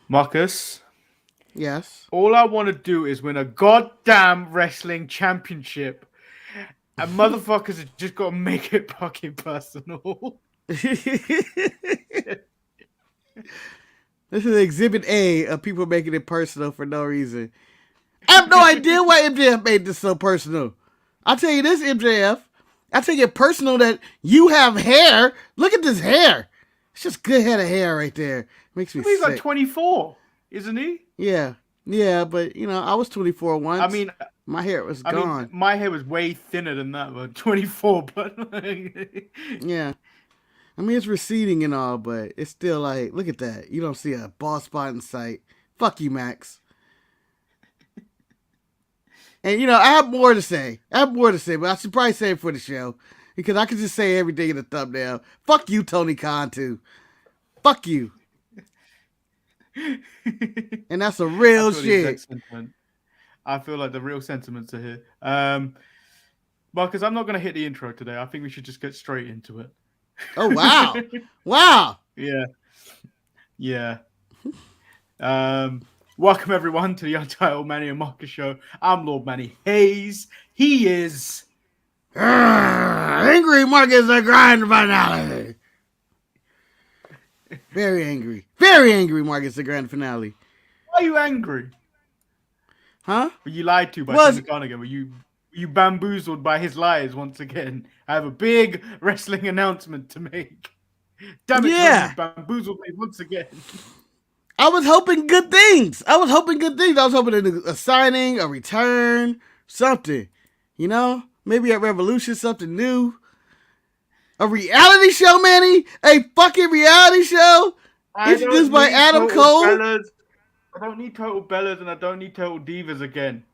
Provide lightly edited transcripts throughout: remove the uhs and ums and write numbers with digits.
Marcus, Yes. all I want to do is win a goddamn wrestling championship. And motherfuckers have just got to make it fucking personal. This is Exhibit A of people making it personal for no reason. I have no idea why MJF made this so personal. I'll tell you this, MJF. I take it personal that you have hair. Look at this hair. It's just good head of hair right there. Makes me He's sick. like 24, isn't he? Yeah. Yeah, but, I was 24 once. I mean, my hair was gone. My hair was way thinner than that, but 24, but... Yeah. I mean, it's receding and all, but it's still like, look at that. You don't see a bald spot in sight. Fuck you, Max. And, I have more to say. But I should probably say it for the show. Because I could just say everything in the thumbnail. Fuck you, Tony Khan, too. Fuck you. And that's a real shit. I feel like the real sentiments are here. Marcus, I'm not going to hit the intro today. I think we should just get straight into it. Oh, wow. Wow. Yeah. Welcome, everyone, to the Untitled Manny and Marcus show. I'm Lord Manny Hayes. He is... Angry Marcus the Grand Finale. Very angry. Very angry Marcus the Grand Finale. Why are you angry? Huh? Were you lied to by Tony Khan again? Were you bamboozled by his lies once again? I have a big wrestling announcement to make. Damn it, yeah. Tony, bamboozled me once again. I was hoping good things. I was hoping a signing, a return, something. Maybe a revolution, something new. A reality show, Manny? A fucking reality show? Introduced by Adam Cole? I don't need Total Bellas and I don't need Total Divas again.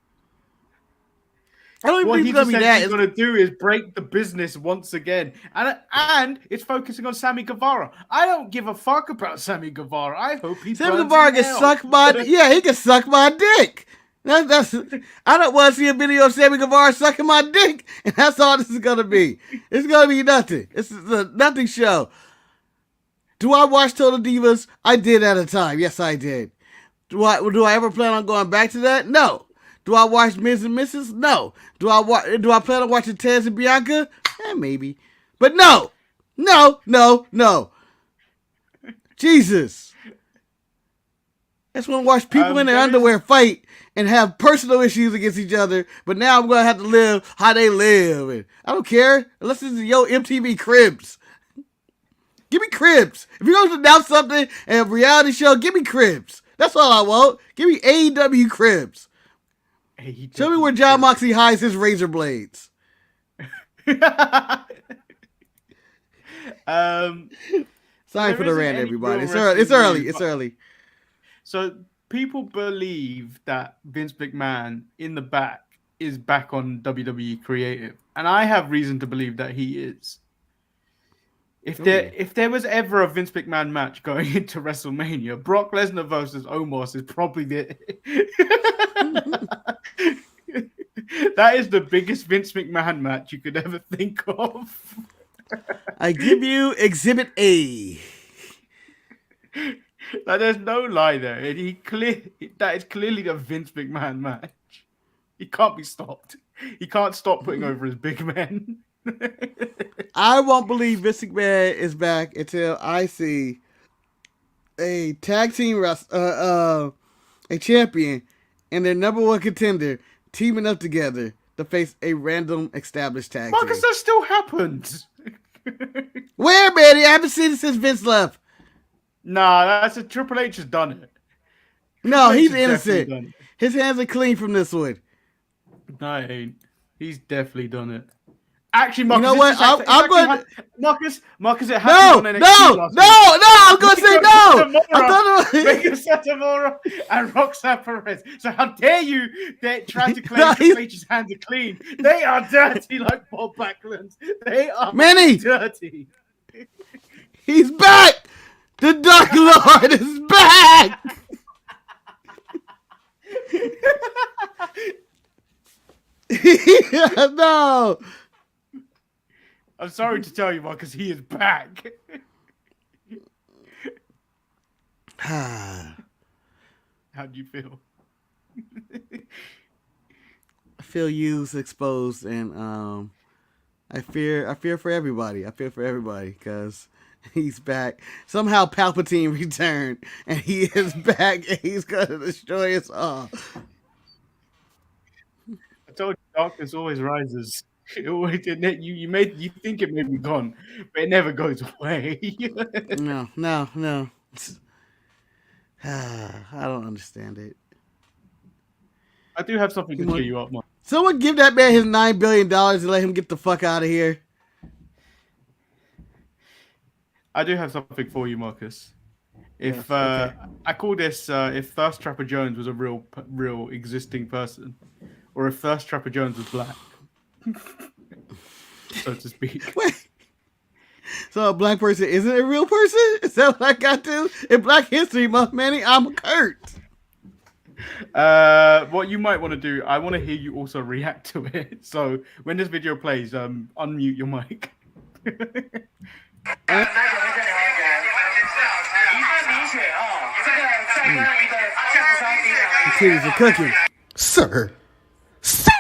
I don't what think he's essentially going to do is break the business once again. And it's focusing on Sammy Guevara. I don't give a fuck about Sammy Guevara. I hope Sammy Guevara can suck my... Yeah, he can suck my dick. I don't want to see a video of Sammy Guevara sucking my dick, and that's all this is going to be. It's going to be nothing. This is a nothing show. Do I watch Total Divas? I did at a time. Yes, I did. Do I ever plan on going back to that? No. Do I watch Ms. and Mrs.? No. Do I plan on watching Taz and Bianca? Maybe. But no. No. Jesus. I just want to watch people in their underwear fight and have personal issues against each other, but now I'm going to have to live how they live. And I don't care, unless it's MTV Cribs. Give me Cribs. If you're going to announce something in a reality show, give me Cribs. That's all I want. Give me AEW Cribs. Show me where John Moxley hides his razor blades. Sorry for the rant, everybody. It's early. So people believe that Vince McMahon in the back is back on WWE Creative, and I have reason to believe that he is. If there was ever a Vince McMahon match going into WrestleMania, Brock Lesnar versus Omos is probably that is the biggest Vince McMahon match you could ever think of. I give you Exhibit A. There's no lie there. That is clearly the Vince McMahon match. He can't be stopped. He can't stop putting over his big men. I won't believe Vince McMahon is back until I see a tag team a champion and their number one contender teaming up together to face a random established tag team. Marcus, that still happens. Where, Manny? I haven't seen it since Vince left. Nah, that's Triple H has done it. No, he's innocent. His hands are clean from this one. No, he ain't. He's definitely done it. Actually, Marcus, you know what? I'm going to... Marcus, it happened on NXT No, I'm going to say no. Megan Satomura and Roxanne Perez. So how dare you try to claim Triple H's hands are clean? They are dirty like Bob Backlund. They are dirty. He's back. The Dark Lord is back. No. I'm sorry to tell you, Marcus, he is back. How do you feel? I feel used, exposed, and I fear for everybody. I fear for everybody because he's back. Somehow Palpatine returned, and he is back, and he's gonna destroy us all. I told you, darkness always rises. You think it may be gone, but it never goes away. No. I don't understand it. I do have something to cheer you up, Mark. Someone give that man his $9 billion and let him get the fuck out of here. I do have something for you, Marcus. If Yes, okay. I call this if Thirst Trapper Jones was a real existing person, or if Thirst Trapper Jones was black, so to speak. Wait. So a black person isn't a real person? Is that what I got to? In Black History Month, Manny, I'm Kurt. What you might want to do, I want to hear you also react to it. So when this video plays, unmute your mic. Titties are cooking. Sir. See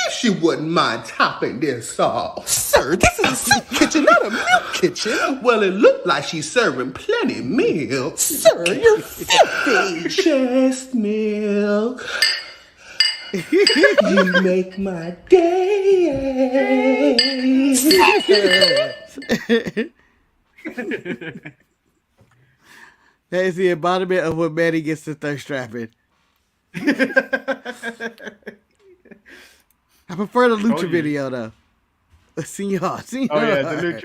if she wouldn't mind topping this off. Sir, this is a soup kitchen, not a milk kitchen. Well, it looked like she's serving plenty milk. Sir, you're filthy. Just milk. You make my day. That is the embodiment of what Manny gets to thirst trapping. I prefer the Lucha video though. Senor. Oh yeah, the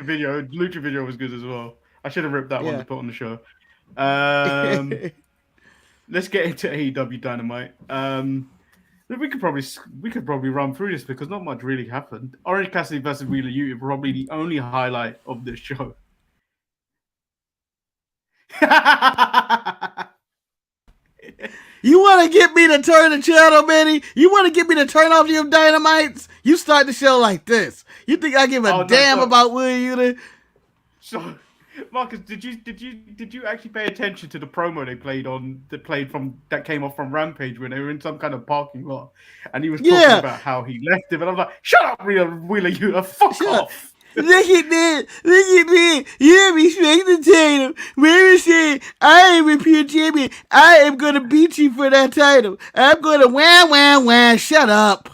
Lucha video was good as well. I should have ripped that one to put on the show. Let's get into AEW Dynamite. We could probably run through this because not much really happened. Orange Cassidy versus Wheeler Yuta probably the only highlight of this show. You want to get me to turn the channel, Manny? You want to get me to turn off your Dynamites? You start the show like this. You think I give a damn about Wheeler Yuta? So, Marcus, did you actually pay attention to the promo they played that came off from Rampage when they were in some kind of parking lot, and he was talking about how he left him, and I was like, "Shut up, Wheeler Yuta, fuck off." Look at me. You respect the title. Where is it? I am a pure champion. I am going to beat you for that title. I'm going to wham. Shut up.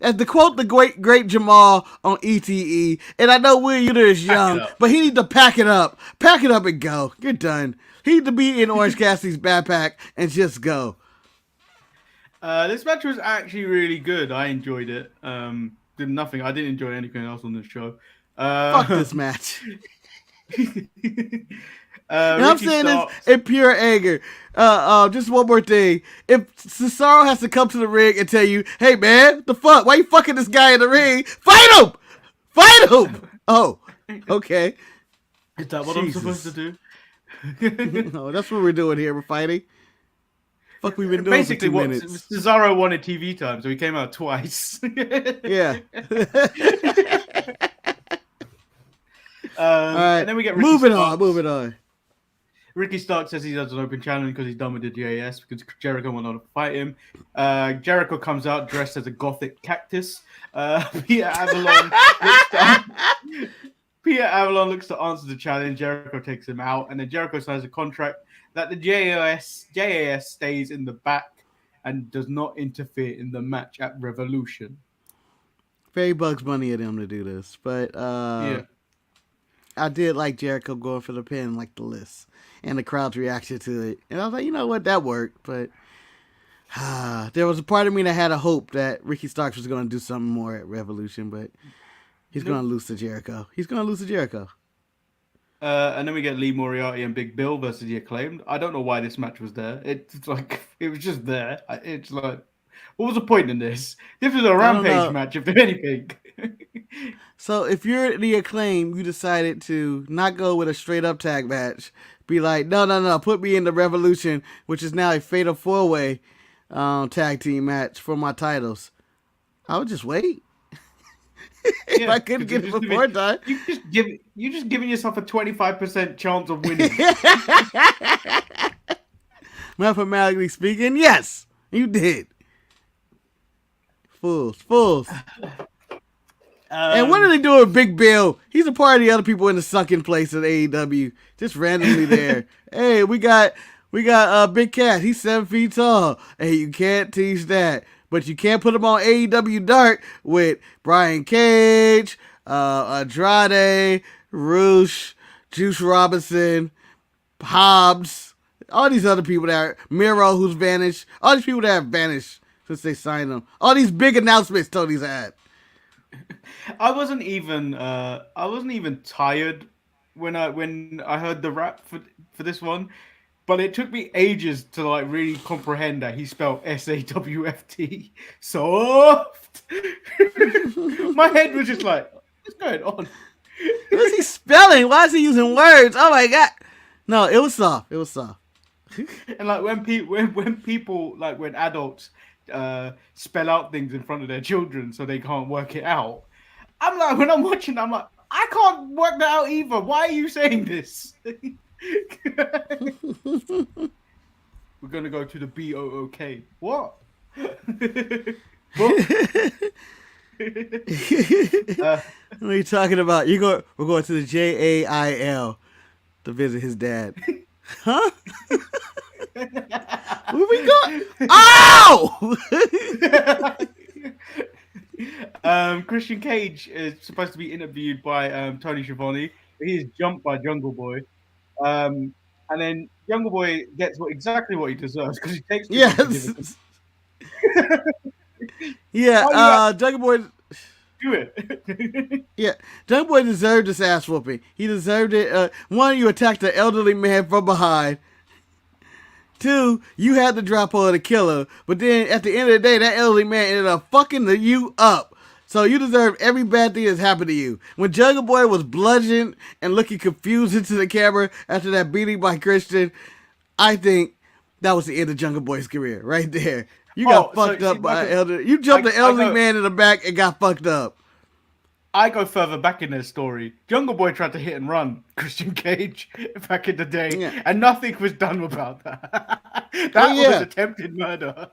As to quote the great Jamal on ETE, and I know Will Yuta is young, but he needs to pack it up. Pack it up and go. You're done. He need to be in Orange Cassidy's backpack and just go. This match was actually really good. I enjoyed it. I didn't enjoy anything else on this show. Fuck this match. And I'm saying this in pure anger. Just one more thing. If Cesaro has to come to the ring and tell you, "Hey man, what the fuck? Why you fucking this guy in the ring? Fight him! Oh, okay. Is that what I'm supposed to do? No, that's what we're doing here. We're fighting. Fuck, we've been doing basically for 2 minutes. Cesaro wanted TV time, so he came out twice. Yeah. All right. And then we get moving on. Ricky Stark says he does an open challenge because he's done with the JAS because Jericho will not fight him. Jericho comes out dressed as a gothic cactus. Peter Avalon looks to answer the challenge. Jericho takes him out, and then Jericho signs a contract that the JAS stays in the back and does not interfere in the match at Revolution. Very Bugs Bunny of them to do this, but I did like Jericho going for the pin, like the list, and the crowd's reaction to it. And I was like, you know what, that worked. But there was a part of me that had a hope that Ricky Starks was going to do something more at Revolution, but he's going to lose to Jericho. And then we get Lee Moriarty and Big Bill versus the Acclaimed. I don't know why this match was there. It's like, it was just there. It's like, what was the point in this? This was a Rampage match, if anything. So if you're the Acclaim, you decided to not go with a straight up tag match. Be like, no, put me in the Revolution, which is now a fatal 4-way tag team match for my titles. I would just wait. If I couldn't get it before time. You just giving yourself a 25% chance of winning. Mathematically speaking, yes, you did. Fools. And what are they doing with Big Bill? He's a part of the other people in the sunken place at AEW, just randomly there. Hey, we got Big Cat. He's 7 feet tall. Hey, you can't teach that, but you can't put him on AEW Dark with Brian Cage, Andrade, Roosh, Juice Robinson, Hobbs, all these other people that are Miro, who's vanished. All these people that have vanished since they signed them. All these big announcements Tony's had. I wasn't even tired when I heard the rap for this one, but it took me ages to like really comprehend that he spelled SAWFT soft. My head was just like, what's going on? What is he spelling? Why is he using words? Oh my god! No, it was soft. And like when people like when adults spell out things in front of their children so they can't work it out. I'm like, when I'm watching, I'm like, I can't work that out either. Why are you saying this? We're gonna go to the BOOK. What? What are you talking about? We're going to the JAIL to visit his dad. Huh? Where we going? Ow! Christian Cage is supposed to be interviewed by Tony Schiavone. He is jumped by Jungle Boy. And then Jungle Boy gets exactly what he deserves because he takes yes. Yeah, Jungle Boy do it. Yeah, Jungle Boy deserved this ass whooping. He deserved it. One, you attacked an elderly man from behind. Two, you had to drop her to kill her. But then at the end of the day, that elderly man ended up fucking you up. So you deserve every bad thing that's happened to you. When Jungle Boy was bludgeoned and looking confused into the camera after that beating by Christian, I think that was the end of Jungle Boy's career right there. You got fucked up by an elderly. You jumped an elderly man in the back and got fucked up. I go further back in their story. Jungle Boy tried to hit and run Christian Cage back in the day, and nothing was done about that. That was attempted murder.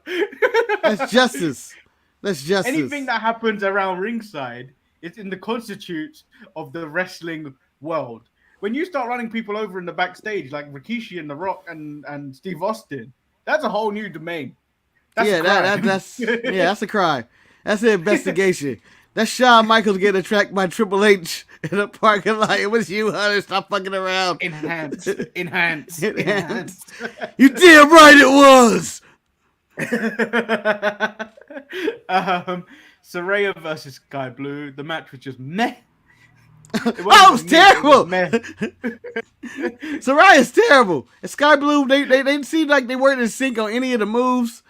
That's justice. That's justice. Anything that happens around ringside, it's in the constitutes of the wrestling world. When you start running people over in the backstage, like Rikishi and The Rock and Steve Austin, that's a whole new domain. That's that's a crime. That's an investigation. That's Shawn Michaels getting attacked by Triple H in a parking lot. It was you, Hunter. Stop fucking around. Enhance. You damn right it was. Saraya versus Sky Blue. The match was just meh. It was terrible. Saraya's terrible. And Sky Blue, they seemed like they weren't in sync on any of the moves.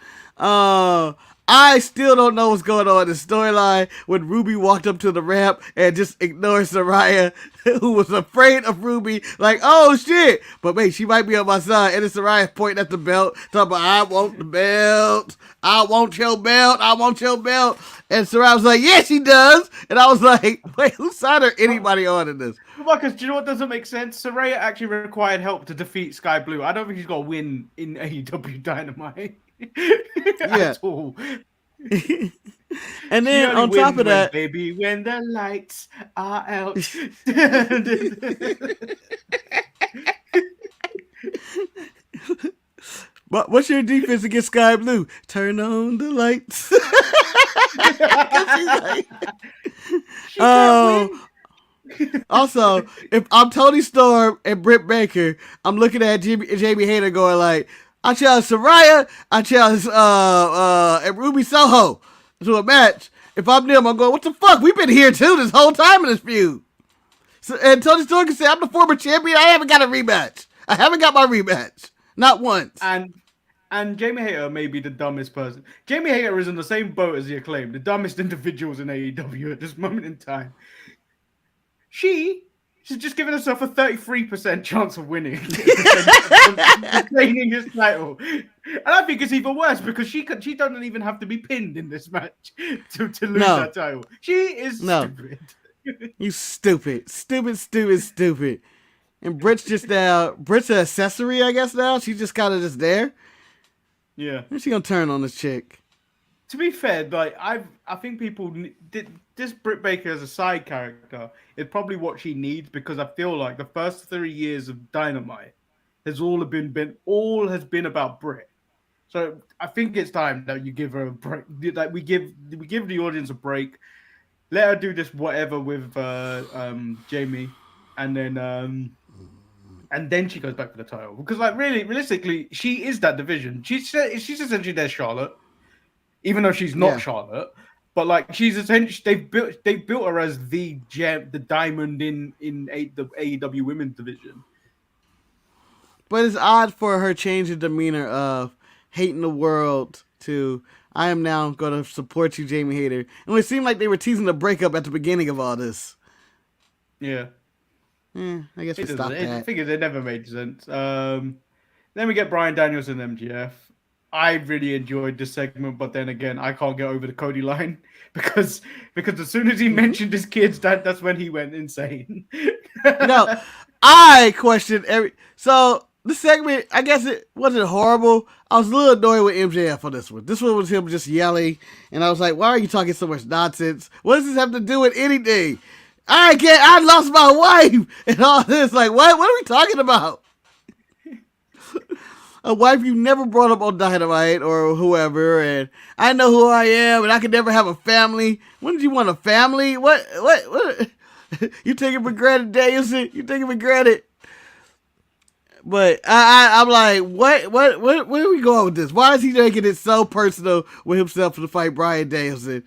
I still don't know what's going on in the storyline when Ruby walked up to the ramp and just ignored Saraya, who was afraid of Ruby, like, oh shit. But wait, she might be on my side. And then Saraya pointing at the belt, talking about, I want the belt. I want your belt. I want your belt. And Saraya was like, yeah, she does. And I was like, wait, who signed her anybody on in this? Marcus, do you know what doesn't make sense? Saraya actually required help to defeat Sky Blue. I don't think she's got to win in AEW Dynamite. At all. And then on top of that, baby, when the lights are out. But what's your defense against Sky Blue? Turn on the lights. Also, if I'm Tony Storm and Britt Baker, I'm looking at Jamie Hayter going like, I challenge Saraya, I challenge and Ruby Soho to a match. If I'm them, I'm going, what the fuck? We've been here too this whole time in this feud. So, and Tony Storm can say, I'm the former champion. I haven't got a rematch. I haven't got my rematch. Not once. And Jamie Hayter may be the dumbest person. Jamie Hayter is in the same boat as the Acclaimed, the dumbest individuals in AEW at this moment in time. She She's just given herself a 33% chance of winning, retaining this title. And I think it's even worse because she doesn't even have to be pinned in this match to lose that title. She is stupid. You stupid. And Britt's an accessory, I guess now. She's just kind of just there. Yeah. When's she gonna turn on this chick? To be fair, like I think people this Britt Baker as a side character is probably what she needs because I feel like the first 3 years of Dynamite has all been about Britt. So I think it's time that you give her a break. Like we give the audience a break. Let her do this whatever with Jamie, and then she goes back for the title because like realistically, she is that division. She's essentially their Charlotte. Even though she's not Charlotte, but like she's essentially they've built her as the gem, the diamond in the AEW women's division. But it's odd for her change of demeanor of hating the world to I am now going to support you, Jamie Hayter. And it seemed like they were teasing the breakup at the beginning of all this. Yeah. I guess we stopped that. I figured it never made sense. Then we get Bryan Danielson and MJF. I really enjoyed this segment, but then again, I can't get over the Cody line because as soon as he mentioned his kids, that's when he went insane. No, I questioned So the segment, I guess it wasn't horrible. I was a little annoyed with MJF on this one. This one was him just yelling, and I was like, "Why are you talking so much nonsense? What does this have to do with anything? I lost my wife and all this. Like, what? What are we talking about?" A wife you never brought up on Dynamite or whoever, and I know who I am, and I could never have a family. When did you want a family? What? You take it for granted, Danielson. You take it for granted. But I'm like, what? Where are we going with this? Why is he making it so personal with himself to fight Bryan Danielson?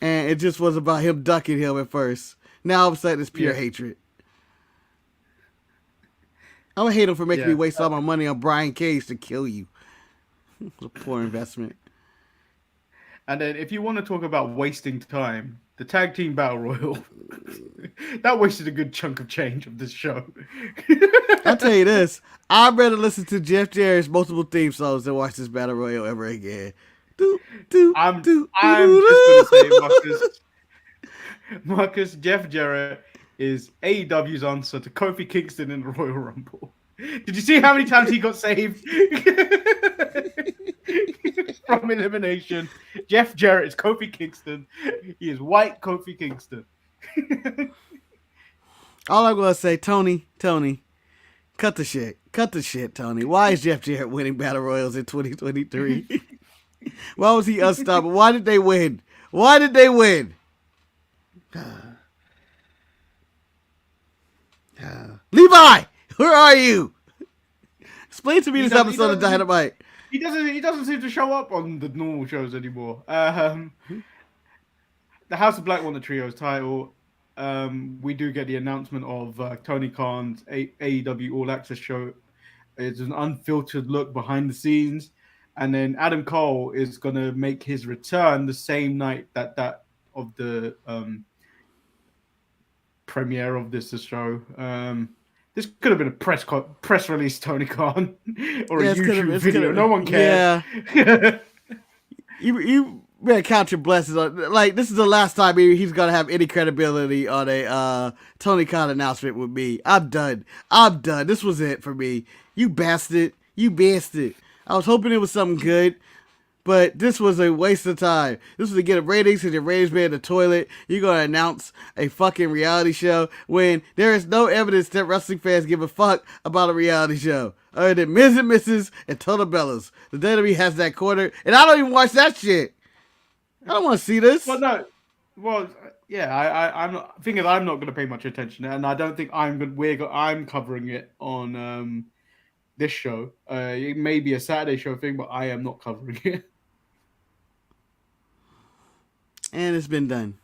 And it just was about him ducking him at first. Now all of a sudden it's pure hatred. I would hate him for making me waste all my money on Brian Cage to kill you. It's a poor investment. And then if you want to talk about wasting time, the Tag Team Battle Royal. That wasted a good chunk of change of this show. I'll tell you this. I'd rather listen to Jeff Jarrett's multiple theme songs than watch this Battle Royal ever again. I'm just going to say, Marcus, Jeff Jarrett is AEW's answer to Kofi Kingston in the Royal Rumble. Did you see how many times he got saved from elimination? Jeff Jarrett is Kofi Kingston. He is white Kofi Kingston. All I'm going to say, Tony, cut the shit. Cut the shit, Tony. Why is Jeff Jarrett winning Battle Royals in 2023? Why was he unstoppable? Why did they win? Levi, where are you? Explain to me this episode of Dynamite. He doesn't seem to show up on the normal shows anymore. The House of Black won the Trios title. We do get the announcement of Tony Khan's AEW All Access show. It's an unfiltered look behind the scenes. And then Adam Cole is going to make his return the same night that of the premiere of this show. This could have been a press release, Tony Khan, or a YouTube video. No one cares. Yeah. you better count your blessings. Like, this is the last time he's gonna have any credibility on a Tony Khan announcement with me. I'm done. This was it for me. You bastard. I was hoping it was something good, but this was a waste of time. This was to get ratings, and your ratings be in the toilet. You're going to announce a fucking reality show when there is no evidence that wrestling fans give a fuck about a reality show. Other than Miz and Mrs. and Total Bellas. The WWE has that corner, and I don't even watch that shit. I don't want to see this. Well, no. Well, yeah, I'm not thinking I'm not going to pay much attention, and I don't think I'm covering it on this show. It may be a Saturday show thing, but I am not covering it. And it's been done.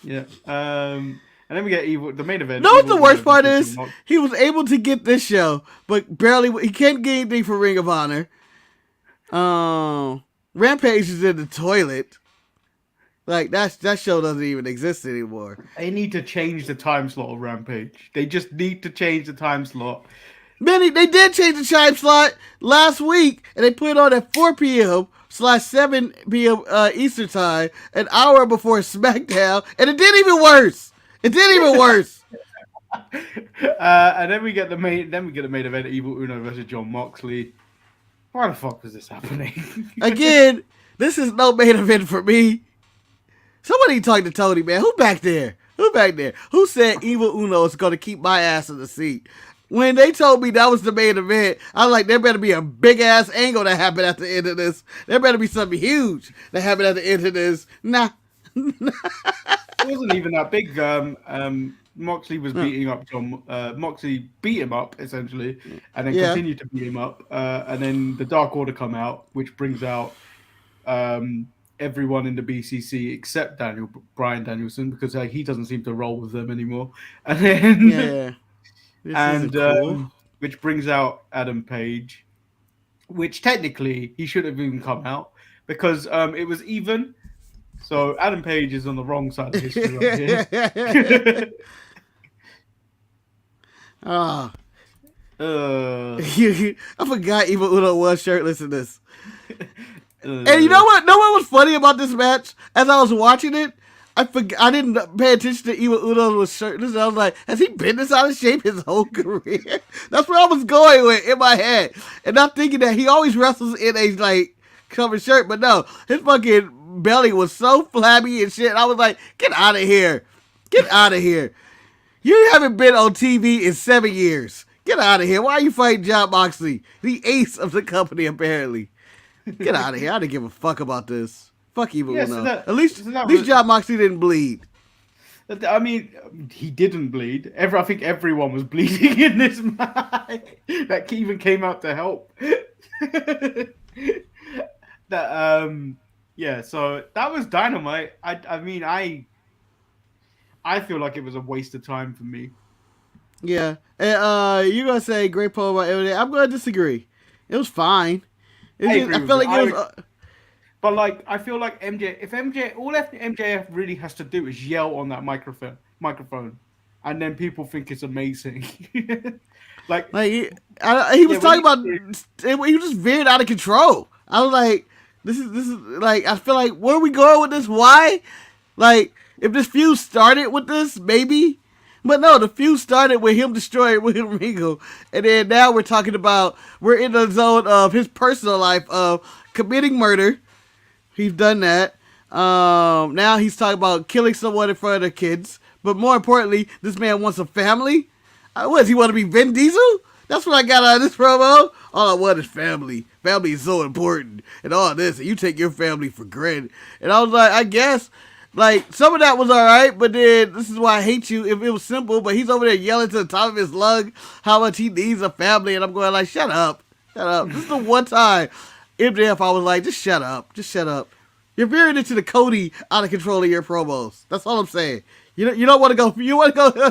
Yeah. And then we get the main event. No, what the worst part is? He was able to get this show, but barely. He can't get anything for Ring of Honor. Rampage is in the toilet. Like that show doesn't even exist anymore. They need to change the time slot of Rampage. They just need to change the time slot. Manny, they did change the time slot last week, and they put it on at 4 p.m/7 p.m. Eastern time, an hour before SmackDown, and it did even worse. And then we get the main event: Evil Uno versus John Moxley. Why the fuck was this happening? Again, this is no main event for me. Somebody talk to Tony, man. Who back there? Who said Evil Uno is going to keep my ass in the seat? When they told me that was the main event, I was like, there better be a big-ass angle that happened at the end of this. There better be something huge that happened at the end of this. Nah. It wasn't even that big. Moxley was beating up John. Moxley beat him up, essentially, and then continued to beat him up. And then the Dark Order come out, which brings out everyone in the BCC except Bryan Danielson, because he doesn't seem to roll with them anymore. And then cool. Which brings out Adam Page, which technically he should have even come out because it was even. So Adam Page is on the wrong side of history right here. I forgot Evil Uno was shirtless in this. And you know what? Know what was funny about this match? As I was watching it, I didn't pay attention to Evil Uno was shirtless. I was like, has he been this out of shape his whole career? That's where I was going with in my head. And I'm thinking that he always wrestles in a like covered shirt, but no, his fucking belly was so flabby and shit. I was like, get out of here. You haven't been on TV in 7 years. Get out of here. Why are you fighting Jon Moxley? The ace of the company, apparently. Get out of here. I didn't give a fuck about this. Fuck Evil Uno. At least Jon Moxley didn't bleed. I mean, he didn't bleed. I think everyone was bleeding in this match. That even came out to help. So that was Dynamite. I feel like it was a waste of time for me. Yeah. And you're gonna say great poem about everything. I'm gonna disagree. It was fine. I feel like it was. But like, I feel like all MJF really has to do is yell on that microphone, and then people think it's amazing. he was talking about. He was just veered out of control. I was like, this is like, I feel like, where are we going with this? Why? Like, if this feud started with this, maybe. But no, the feud started with him destroying William Regal. And then now we're talking about, we're in the zone of his personal life of committing murder. He's done that. Now he's talking about killing someone in front of their kids. But more importantly, this man wants a family. What, does he want to be Vin Diesel? That's what I got out of this promo. All I want is family. Family is so important. And all this. And you take your family for granted. And I was like, I guess. Like, some of that was alright, but then, this is why I hate you, if it was simple, but he's over there yelling to the top of his lung how much he needs a family, and I'm going like, shut up. This is the one time, MJF, I was like, just shut up. You're veering into the Cody out of control of your promos. That's all I'm saying. You don't want to go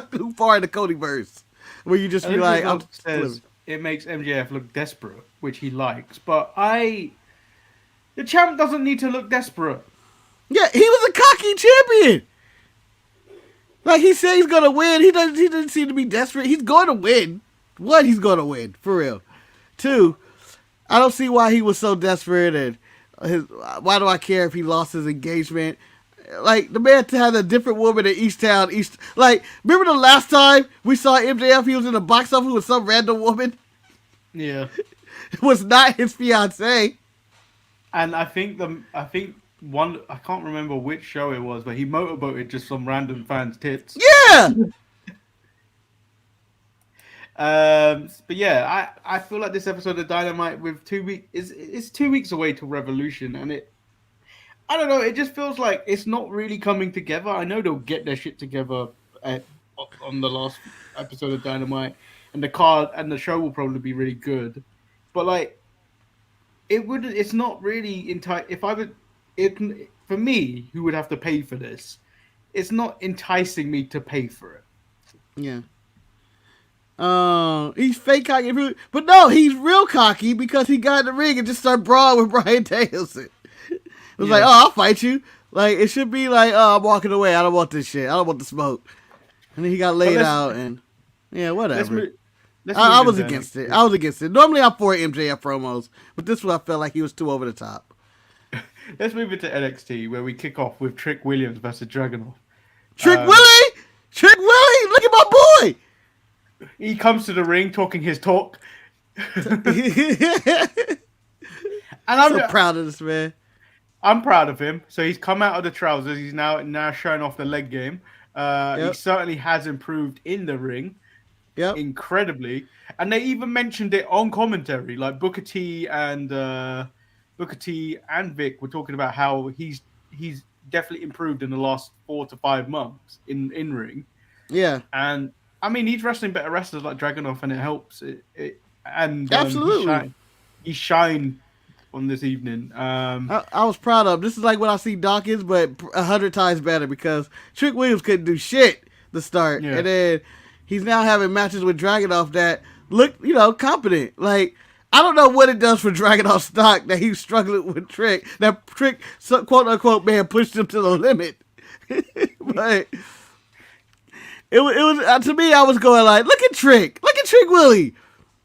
too far in the Cody verse, where you just be like, it makes MJF look desperate, which he likes, but the champ doesn't need to look desperate. Yeah, he was a cocky champion. Like, he said he's going to win. He doesn't seem to be desperate. He's going to win. One, he's going to win, for real. Two, I don't see why he was so desperate, and why do I care if he lost his engagement? Like, the man had a different woman in each town. Like, remember the last time we saw MJF, he was in a box office with some random woman? Yeah. It was not his fiancée. And I think I can't remember which show it was, but he motorboated just some random fan's tits. Yeah! But yeah, I feel like this episode of Dynamite with 2 weeks it's 2 weeks away to Revolution, and I don't know, it just feels like it's not really coming together. I know they'll get their shit together on the last episode of Dynamite, and the card and the show will probably be really good, but like it's not really for me, who would have to pay for this, it's not enticing me to pay for it. Yeah. He's fake cocky, but no, he's real cocky because he got in the ring and just started brawling with Bryan Danielson. It was like, oh, I'll fight you. Like, it should be like, oh, I'm walking away. I don't want this shit. I don't want the smoke. And then he got laid out, and yeah, whatever. I was against it. I was against it. Normally, I'm for MJF promos, but this one I felt like he was too over the top. Let's move into NXT, where we kick off with Trick Williams versus Dragunov. Trick Willie! Trick Willie! Look at my boy! He comes to the ring talking his talk. And I'm so proud of this man. I'm proud of him. So he's come out of the trousers. He's now showing off the leg game. He certainly has improved in the ring. Yep. Incredibly. And they even mentioned it on commentary. Like Booker T and Vic were talking about how he's definitely improved in the last 4 to 5 months in ring. Yeah. And I mean, he's wrestling better wrestlers like Dragunov, and it helps. Absolutely. He shined on this evening. I was proud of him. This is like when I see Dawkins, but 100 times better, because Trick Williams couldn't do shit to start. Yeah. And then he's now having matches with Dragunov that look, competent. Like, I don't know what it does for Dragunov's stock that he's struggling with Trick. That Trick, quote unquote, man, pushed him to the limit. But it was to me, I was going like, look at Trick Willie.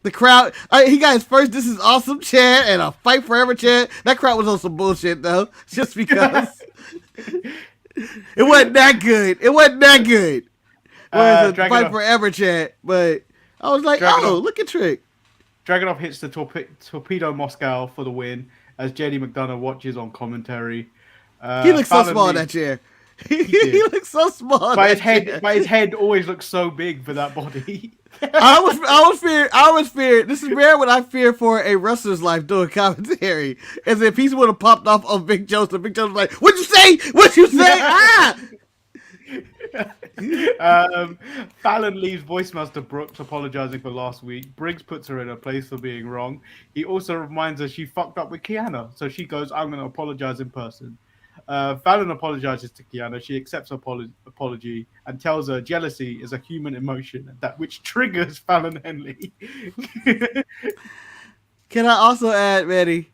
The crowd, he got his first "This is awesome" chant and a "Fight Forever" chant. That crowd was on some bullshit though, just because it wasn't that good. It wasn't the "Fight Forever" chant, but I was like, oh, look at Trick. Dragunov hits the torpedo Moscow for the win as JD McDonough watches on commentary. He looks so small in that chair. He looks so small. But his head always looks so big for that body. I was feared. This is rare when I fear for a wrestler's life doing commentary. As if he would have popped off on Big Joseph. Big Joseph was like, "What'd you say? What'd you say?" Fallon leaves voicemails to Brooks apologizing for last week. Briggs puts her in her place for being wrong. He also reminds her she fucked up with Kiana, so she goes, "I'm going to apologize in person." Fallon apologizes to Kiana. She accepts her apology and tells her jealousy is a human emotion, that which triggers Fallon Henley. Can I also add, Manny,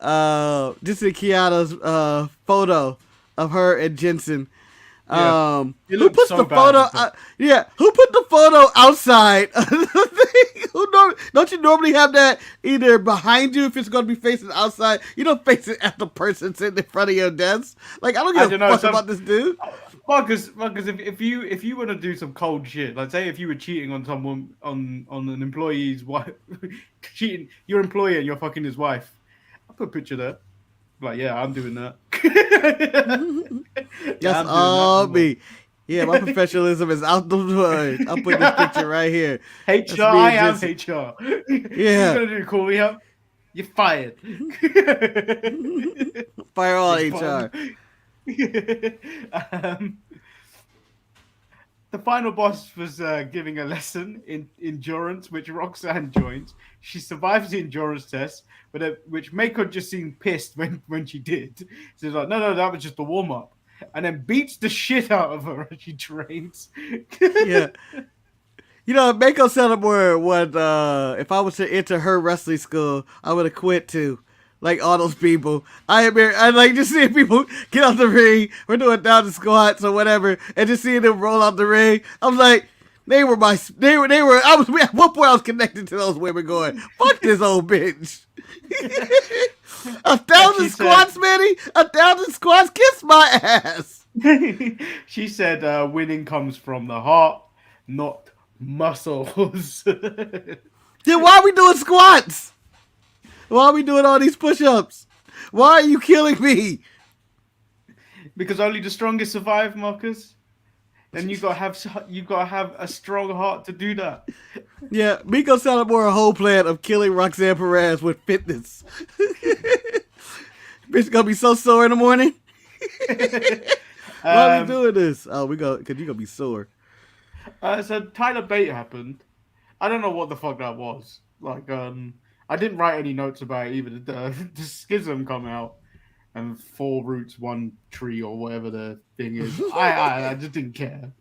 just in Kiana's photo of her and Jensen. Who puts the photo? Who put the photo outside? Don't you normally have that either behind you if it's going to be facing outside? You don't face it at the person sitting in front of your desk. Like, I don't give a fuck about this dude. Marcus, if you want to do some cold shit, like say if you were cheating on someone on an employee's wife, cheating your employer and you're fucking his wife, I'll put a picture there. Like, yeah, I'm doing that. That's all me. Yeah, my professionalism is out the way. I'll put this picture right here. HR, I am HR. Yeah. What are you going to do? Call me up? You're fired. Fire all HR. The final boss was giving a lesson in endurance, which Roxanne joins. She survives the endurance test, but which Mako just seemed pissed when she did. She's like, no, that was just a warm-up. And then beats the shit out of her as she trains. Yeah. Mako said a word when if I was to enter her wrestling school, I would have quit too. Like all those people. I like just seeing people get out the ring. We're doing down the squats or whatever, and just seeing them roll out the ring. I was like, they were. At one point I was connected to those women going, fuck this old bitch. 1,000 squats, Manny. 1,000 squats. Kiss my ass. She said, winning comes from the heart, not muscles. Then why are we doing squats? Why are we doing all these push-ups? Why are you killing me? Because only the strongest survive, Marcus. And you gotta have a strong heart to do that. Yeah, Miko sounded more a whole plan of killing Roxanne Perez with fitness. Bitch gonna be so sore in the morning. Why are we doing this? Oh, because you gonna be sore. So Tyler Bate happened. I don't know what the fuck that was. Like, I didn't write any notes about it either. The schism come out and 4 roots, 1 tree, or whatever the thing is. I just didn't care.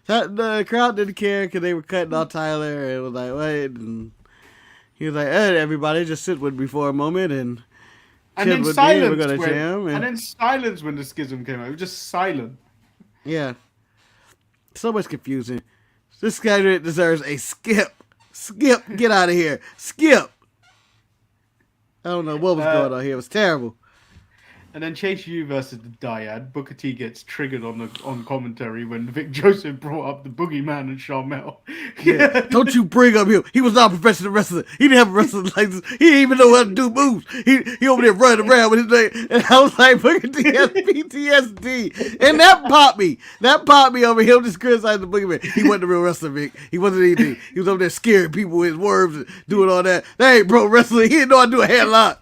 The crowd didn't care because they were cutting off Tyler, and it was like, wait, and he was like, hey, everybody, just sit with me for a moment, and And then We're silence gonna when, jam, and then silence when the schism came out. It was just silent. Yeah. So much confusion. This guy deserves a skip. Skip, get out of here. Skip. I don't know what was going on here. It was terrible. And then Chase U versus the Dyad. Booker T gets triggered on commentary when Vic Joseph brought up the Boogeyman and Sharmell. Yeah. Don't you bring up him. He was not a professional wrestler. He didn't have a wrestling license. He didn't even know how to do moves. He over there running around with his name. And I was like, Booker T has PTSD. And that popped me. That popped me over him just criticizing the Boogeyman. He wasn't a real wrestler, Vic. He wasn't anything. He was over there scaring people with his worms and doing all that. That ain't pro wrestling. He didn't know how to do a headlock.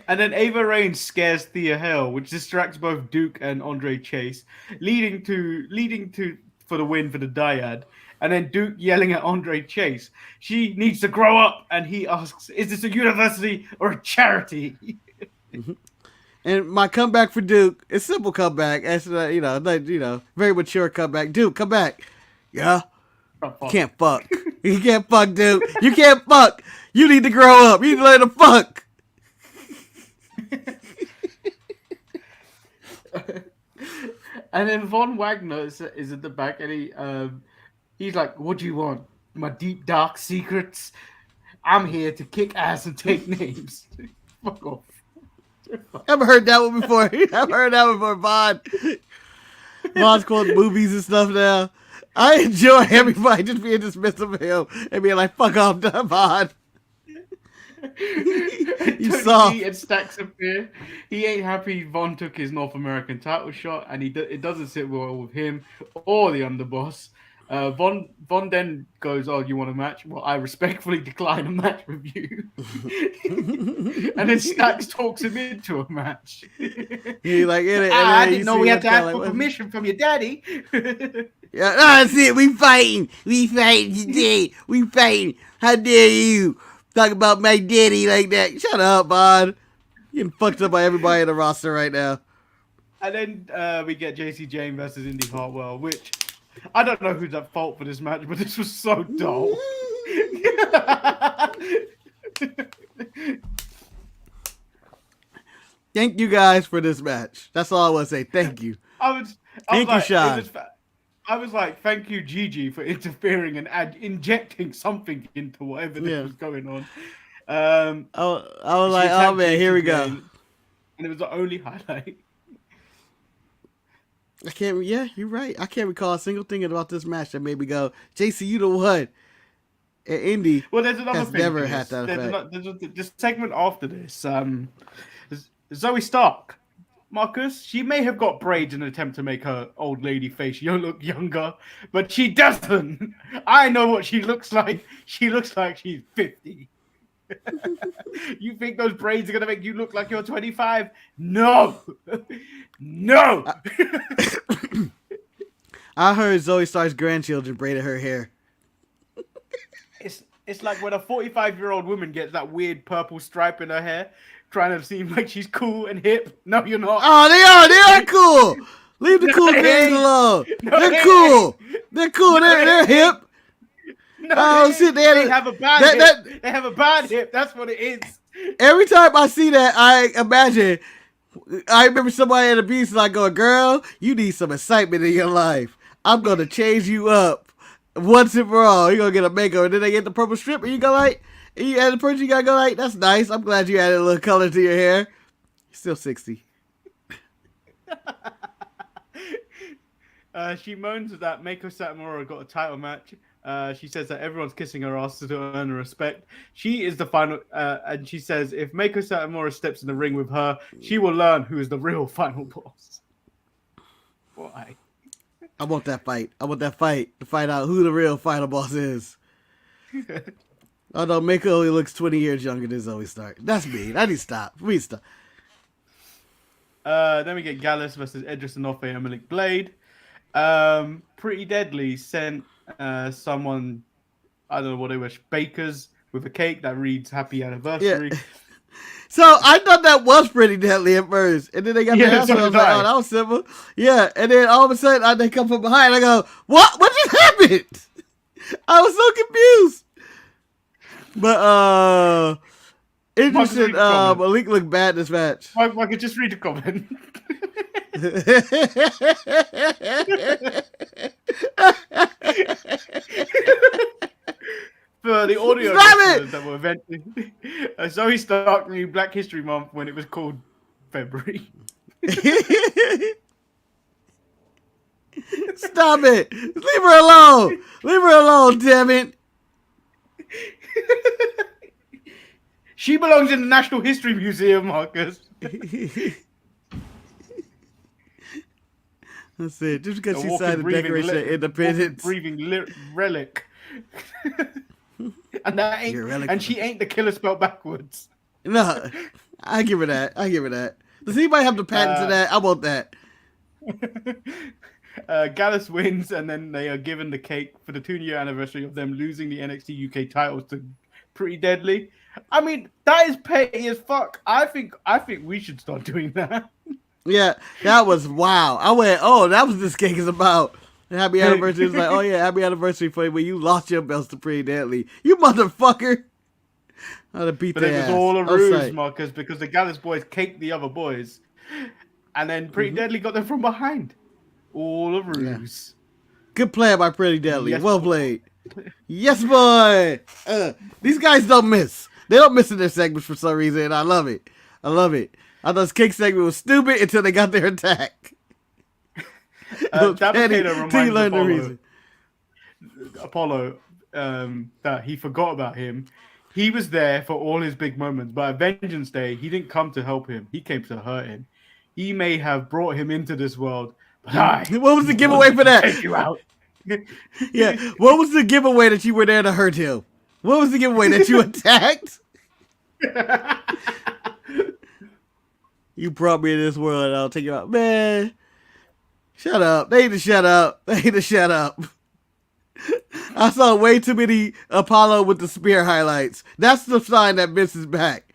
And then Ava Reigns scares Thea Hale, which distracts both Duke and Andre Chase, leading to for the win for the Dyad. And then Duke yelling at Andre Chase, she needs to grow up. And he asks, is this a university or a charity? Mm-hmm. And my comeback for Duke, it's a simple comeback. It's very mature comeback. Duke, come back. Yeah. Can't fuck. You can't fuck, dude. You can't fuck. You need to grow up. You need to learn to fuck. And then Von Wagner is at the back, and he's like, "What do you want? My deep dark secrets? I'm here to kick ass and take names." Fuck off. Ever heard that one before? I've heard that one before, Von. Von's quoting movies and stuff now. I enjoy everybody just being dismissive of him and being like, fuck off, Von. You saw. And Stacks up here. He ain't happy Von took his North American title shot, and it doesn't sit well with him or the underboss. Von then goes, "Oh, you want a match? Well, I respectfully decline a match with you." And then Stacks talks him into a match. He's like, I didn't know we had to ask for permission from your daddy. Yeah, that's it. We fighting today. We fighting. How dare you talk about my daddy like that? Shut up, Von. You're getting fucked up by everybody in the roster right now. And then we get JC Jane versus Indy Hartwell, which I don't know who's at fault for this match, but this was so dull. Thank you guys for this match. That's all I want to say. Thank you. Thank you, Sean. I was like, thank you, Gigi, for interfering and injecting something into whatever this was going on. I was like, oh man, here we go. And it was the only highlight. Yeah, you're right. I can't recall a single thing about this match that made me go, JC, you the one. And Indy there's another has thing never had that effect. There's this segment after this. Zoe Stark, Marcus, she may have got braids in an attempt to make her old lady face look younger, but she doesn't. I know what she looks like. She looks like she's 50. You think those braids are going to make you look like you're 25? No. No. I heard Zoe Stark's grandchildren braided her hair. It's like when a 45-year-old woman gets that weird purple stripe in her hair, trying to seem like she's cool and hip. No, you're not. Oh, they are cool. Leave the cool things alone. They're cool. They're cool. They're hip. No, they have a bad hip. They have a bad hip. That's what it is. Every time I see that, I remember somebody at a beach like going, girl, you need some excitement in your life. I'm going to change you up once and for all. You're going to get a makeover. And then they get the purple strip and you go like, and the person you got to go like, that's nice. I'm glad you added a little color to your hair. You're still 60. She moans that Meiko Satomura got a title match. She says that everyone's kissing her ass to earn her respect. She is the final, and she says if Meiko Satomura steps in the ring with her, she will learn who is the real final boss. Why? I want that fight. I want that fight to find out who the real final boss is. Although Meiko only looks 20 years younger than Zoe Stark. That's mean. I need to stop. We need to stop. Then we get Gallus versus Edris Enofe and Malik Blade. Pretty Deadly sent someone, I don't know what they wish, bakers with a cake that reads "Happy Anniversary." Yeah. So I thought that was Pretty Deadly at first, and then they got the house. So I was like, "Oh, that was simple." Yeah, and then all of a sudden they come from behind. I go, "What? What just happened?" I was so confused. But Interesting. Malik looked bad this match. Marcus, just read the comment. For the audio listeners that were eventually Zoe Stark knew Black History Month when it was called February. Stop it! Leave her alone! Leave her alone, damn it! She belongs in the National History Museum, Marcus. That's it. Just because she signed the Declaration of Independence. Breathing relic. And she ain't the killer spelled backwards. No, I give her that. Does anybody have the patent to that? I want that. Gallus wins, and then they are given the cake for the 2-year anniversary of them losing the NXT UK titles to Pretty Deadly. I mean, that is petty as fuck. I think we should start doing that. Yeah, that was wow. I went, oh, that was this cake is about. Happy anniversary. It's like, oh yeah, happy anniversary for you when you lost your belts to Pretty Deadly. You motherfucker. I'd beat but their it was ass. all a ruse, Marcus, because the Gallus boys caked the other boys, and then Pretty Deadly got them from behind. All a ruse. Yeah. Good play by Pretty Deadly. Yes, well played. Yes, boy. These guys don't miss. They don't miss in their segments for some reason, and I love it. I thought this cake segment was stupid until they got their attack. Apollo, that he forgot about him. He was there for all his big moments, but at Vengeance Day, he didn't come to help him. He came to hurt him. He may have brought him into this world, but what was the giveaway for that? Take you out. Yeah, what was the giveaway that you were there to hurt him? What was the giveaway that you attacked? You brought me in this world, and I'll take you out, man. Shut up. They need to shut up. I saw way too many Apollo with the spear highlights. That's the sign that Vince is back.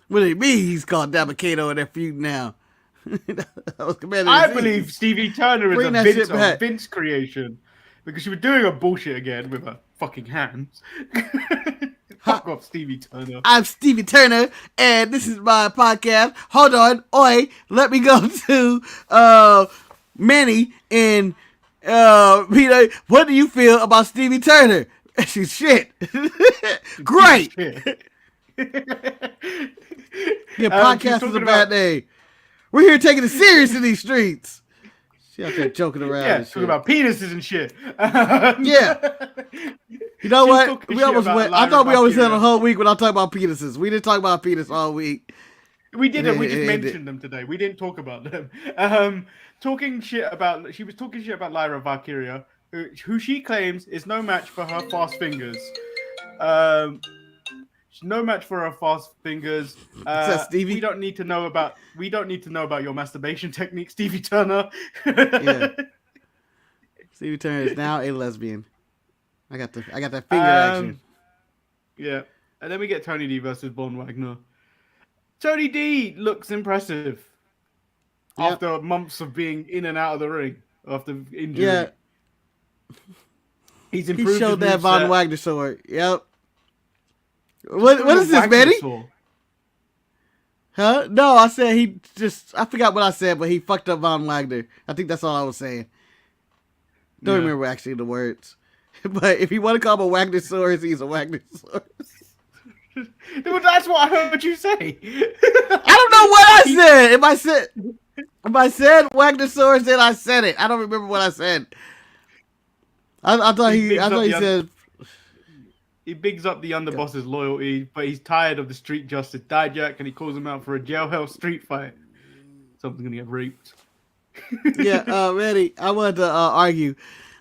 What do you mean he's called Dabakato in their feud now? I believe Stevie Turner is a Vince creation because she was doing her bullshit again with her fucking hands. Fuck off, Stevie Turner. I'm Stevie Turner, and this is my podcast. Hold on, oi, let me go to Manny and Peter. What do you feel about Stevie Turner? She's shit. Great. Your podcast is a bad name. We're here taking it serious in these streets. She out there joking around. Yeah, talking about penises and shit. Yeah. You know what? We almost went. I thought we always had a whole week without talking about penises. We didn't talk about penis all week. We didn't. We just mentioned them today. We didn't talk about them. She was talking shit about Lyra Valkyria, who she claims is no match for her fast fingers. No match for her fast fingers. Stevie? We don't need to know about your masturbation technique, Stevie Turner. Yeah. Stevie Turner is now a lesbian. I got that finger action. Yeah. And then we get Tony D versus Von Wagner. Tony D looks impressive after months of being in and out of the ring after injury. Yeah. He's improved. He showed that Von Wagner sword. Yep. What is this, Manny? Huh? No, I said I forgot what I said, but he fucked up Von Wagner. I think that's all I was saying. Don't remember actually the words. But if you want to call him a Wagner-saurus, he's a Wagner-saurus. That's what I heard you say. I don't know what I said. If I said Wagner-saurus, then I said it. I don't remember what I said. I thought he said. He bigs up the underboss's loyalty, but he's tired of the street justice Dijak, and he calls him out for a jailhouse street fight. Something's gonna get raped. Yeah, Manny, I wanted to argue.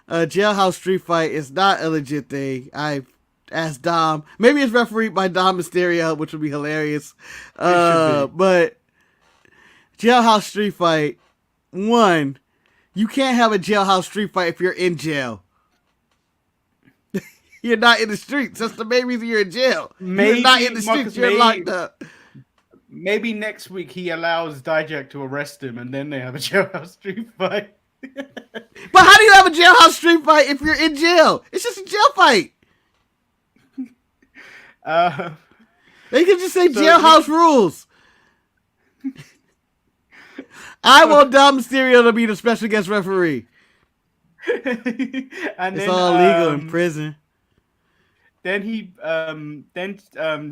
Jailhouse street fight is not a legit thing. I asked Dom. Maybe it's refereed by Dom Mysterio, which would be hilarious. But jailhouse street fight, one, you can't have a jailhouse street fight if you're in jail. You're not in the streets. That's the main reason you're in jail. You're not in the streets. You're locked up. Maybe next week he allows Dijak to arrest him, and then they have a jailhouse street fight. But how do you have a jailhouse street fight if you're in jail? It's just a jail fight. They could just say Jailhouse Rules. I want Dom Mysterio to be the special guest referee. And it's then, all legal in prison. Then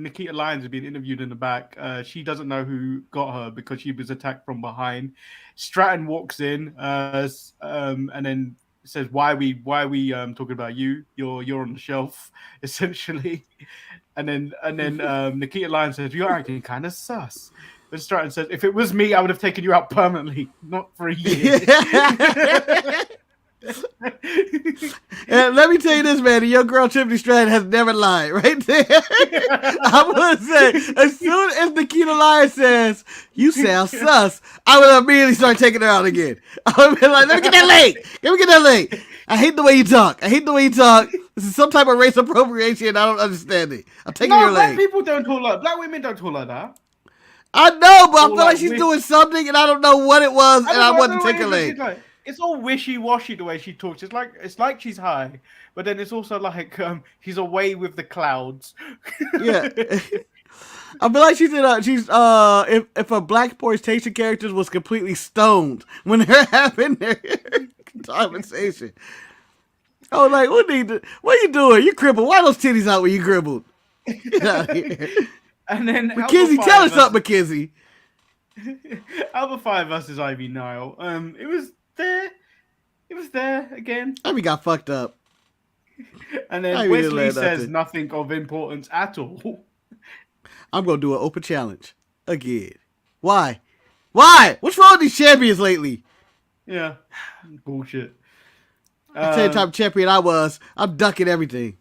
Nikita Lyons is being interviewed in the back. She doesn't know who got her because she was attacked from behind. Stratton walks in, and then says, "Why are we talking about you? You're on the shelf, essentially." And then Nikita Lyons says, "You're acting kind of sus." And Stratton says, "If it was me, I would have taken you out permanently, not for a year." And let me tell you this, man. Your girl Tiffany Stratton has never lied, right there. I would say, as soon as Nikita Lyons says, "You sound sus," I would immediately start taking her out again. I would be like, "Let me get that leg. Let me get that leg. I hate the way you talk. This is some type of race appropriation. I don't understand it. I'm taking your leg." Black people don't talk like black women don't talk like that. I know, but I feel like she's doing something, and I don't know what it was, and I want to take her leg. It's all wishy-washy the way she talks. It's like she's high, but then it's also like she's away with the clouds. Yeah, I feel like she's if a black exploitation character was completely stoned when they're having their conversation. I was like, what are you doing? You crippled. Why those titties out when you crippled? Get out of here. And then Mackenzie, tell us something, Mackenzie. Alpha 5 versus Ivy Nile. It was there again. Ivy got fucked up. And then Wesley says nothing of importance at all. I'm gonna do an open challenge again. Why? What's wrong with these champions lately? Yeah, bullshit. I tell you the type of champion I was. I'm ducking everything.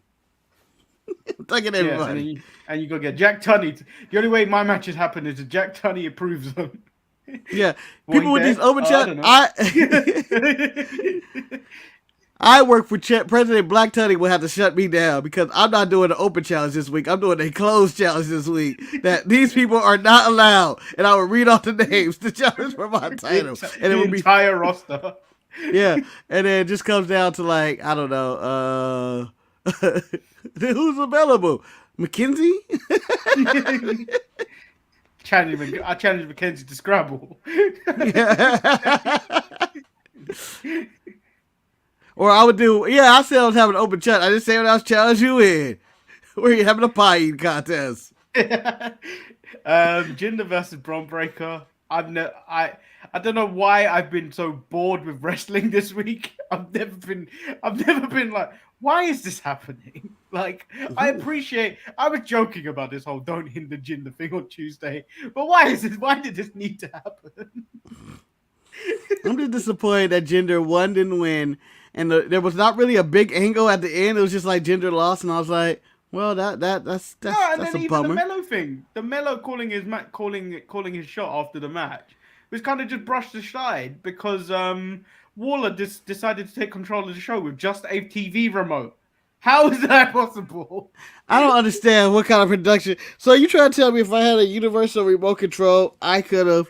I'm ducking everybody. Yeah, and you go get Jack Tunney. The only way my matches happen is if Jack Tunney approves them. Yeah, people with these open challenges. I work for President Black Tunney will have to shut me down because I'm not doing an open challenge this week. I'm doing a closed challenge this week. That these people are not allowed, and I will read off the names to challenge for my title, and it will be entire roster. Yeah, and then it just comes down to like I don't know, who's available? Mackenzie. I challenge Mackenzie to Scrabble. Or I would do, I said I was having an open chat. I didn't say what I was challenging you in. Where you having a pie eating contest. Jinder versus Braun Breaker. I don't know why I've been so bored with wrestling this week. I've never been like, why is this happening? Like, I was joking about this whole don't hinder Jinder thing on Tuesday, but why did this need to happen? I'm just disappointed that Jinder didn't win, and there was not really a big angle at the end. It was just like Jinder lost, and I was like, well, that's a even bummer. The Mello thing, the Mello calling his shot after the match was kind of just brushed aside because Waller decided to take control of the show with just a TV remote. How is that possible? I don't understand what kind of production. So you trying to tell me if I had a universal remote control, I could have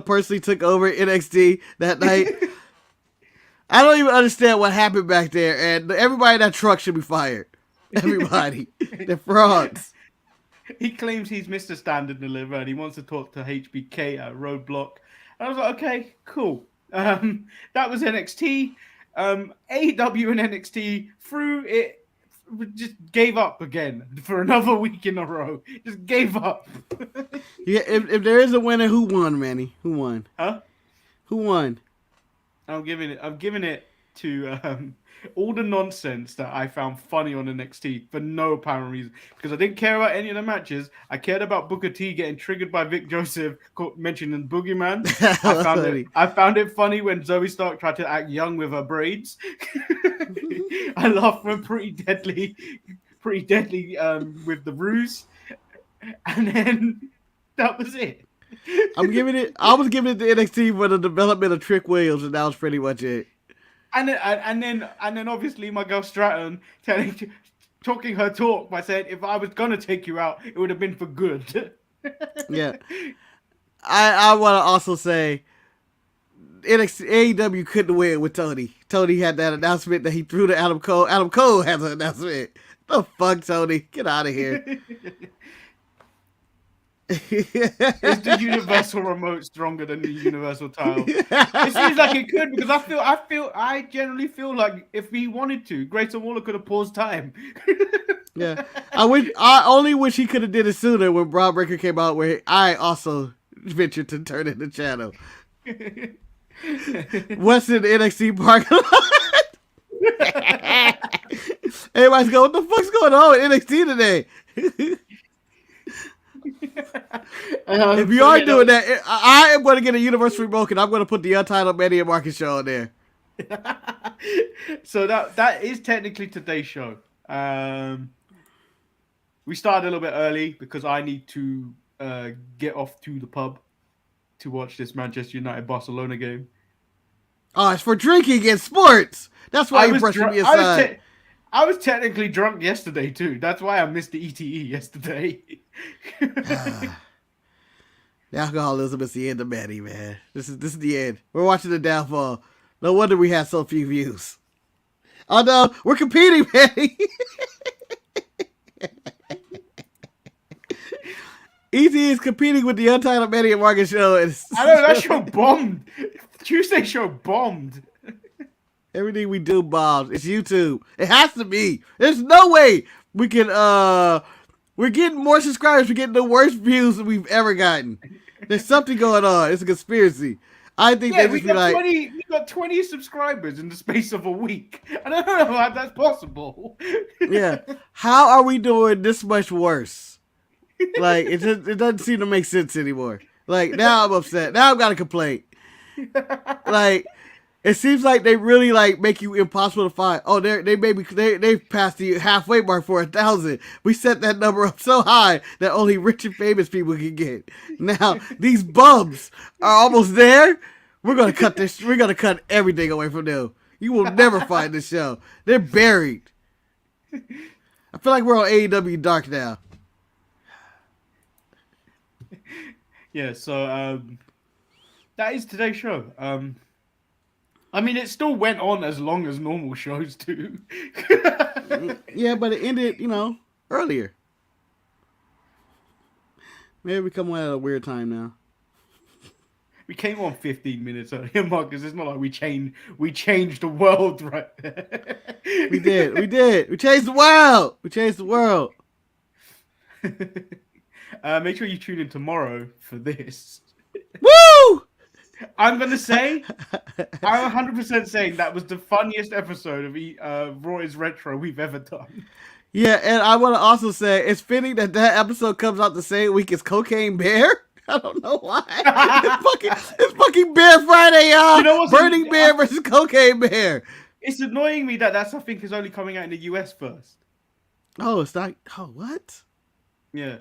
personally took over NXT that night? I don't even understand what happened back there, and everybody in that truck should be fired. Everybody, they're frauds. He claims he's Mr. Stand and Deliver, and he wants to talk to HBK at Roadblock. And I was like, okay, cool. That was NXT. AEW and NXT through it. Just gave up again for another week in a row. Just gave up. Yeah, if there is a winner, who won, Manny? Who won? Huh? Who won? I'm giving it to all the nonsense that I found funny on NXT for no apparent reason. Because I didn't care about any of the matches. I cared about Booker T getting triggered by Vic Joseph mentioning Boogeyman. I found it funny when Zoe Stark tried to act young with her braids. I laughed when Pretty Deadly with the ruse. And then that was it. I was giving it to NXT for the development of Trick Williams, and that was pretty much it. And then obviously my girl Stratton talking her talk by saying, if I was gonna take you out, it would have been for good. Yeah. I want to also say NXT AEW couldn't win with Tony. Tony had that announcement that he threw to Adam Cole. Adam Cole has an announcement. The fuck, Tony? Get out of here. Is the universal remote stronger than the universal title? It seems like it could, because I generally feel like if he wanted to, Grayson Waller could have paused time. Yeah, I only wish he could have did it sooner when Braun Breaker came out, where I also ventured to turn in the channel. What's in the NXT parking lot? Everybody's going, what the fuck's going on with NXT today? If you are doing that, I am going to get a universal remote and I'm going to put the Untitled Manny and Marcus show on there. So that is technically today's show. We started a little bit early because I need to get off to the pub to watch this Manchester United Barcelona game. Oh, it's for drinking and sports. That's why you're brushing me aside. I was technically drunk yesterday too. That's why I missed the ETE yesterday. The alcoholism is the end of Manny, man. This is the end. We're watching the downfall. No wonder we had so few views. Oh no, we're competing, Manny. ET is competing with the Untitled Manny and Marcus show. I know, that show bombed. Tuesday show bombed. Everything we do bombs. It's YouTube. It has to be. There's no way we can. We're getting more subscribers. We're getting the worst views that we've ever gotten. There's something going on. It's a conspiracy. I think they just be like, we got 20 subscribers in the space of a week. I don't know how that's possible. Yeah. How are we doing this much worse? Like, it doesn't seem to make sense anymore. Like, now I'm upset. Now I've got a complaint. Like, it seems like they really like make you impossible to find. Oh, they passed the halfway mark for 1,000. We set that number up so high that only rich and famous people can get. Now these bums are almost there. We're gonna cut this. We're gonna cut everything away from them. You will never find this show. They're buried. I feel like we're on AEW Dark now. Yeah. So that is today's show. I mean, it still went on as long as normal shows do. Yeah, but it ended, earlier. Maybe we come on at a weird time now. We came on 15 minutes earlier, Marcus. It's not like we changed the world right there. We did. We changed the world. Make sure you tune in tomorrow for this. Woo! I'm going to say, I'm 100% saying that was the funniest episode of Roy's Retro we've ever done. Yeah, and I want to also say, it's fitting that episode comes out the same week as Cocaine Bear. I don't know why. It's fucking Bear Friday, y'all. You know what's Burning Bear versus Cocaine Bear. It's annoying me that I think is only coming out in the US first. Oh, it's not. Oh, what? Yeah.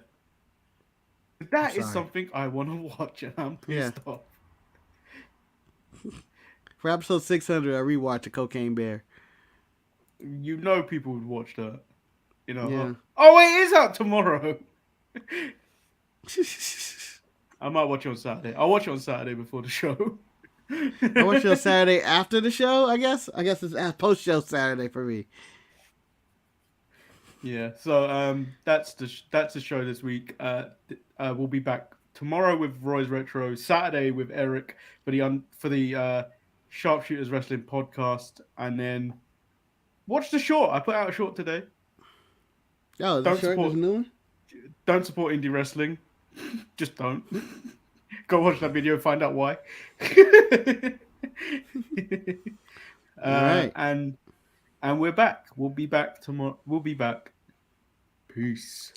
That is something I want to watch, and I'm pissed off. For episode 600, I rewatched a Cocaine Bear. You know people would watch that. Yeah. Oh, wait, it is out tomorrow. I might watch it on Saturday. I'll watch it on Saturday before the show. I watch it on Saturday after the show, I guess. I guess it's post-show Saturday for me. Yeah, so that's the show this week. We'll be back tomorrow with Roy's Retro, Saturday with Eric for the Sharpshooters Wrestling podcast, and then watch the short. I put out a short today. Oh, the short is a new one? Don't support indie wrestling. Just don't. Go watch that video and find out why. Right. And we're back. We'll be back tomorrow. We'll be back. Peace.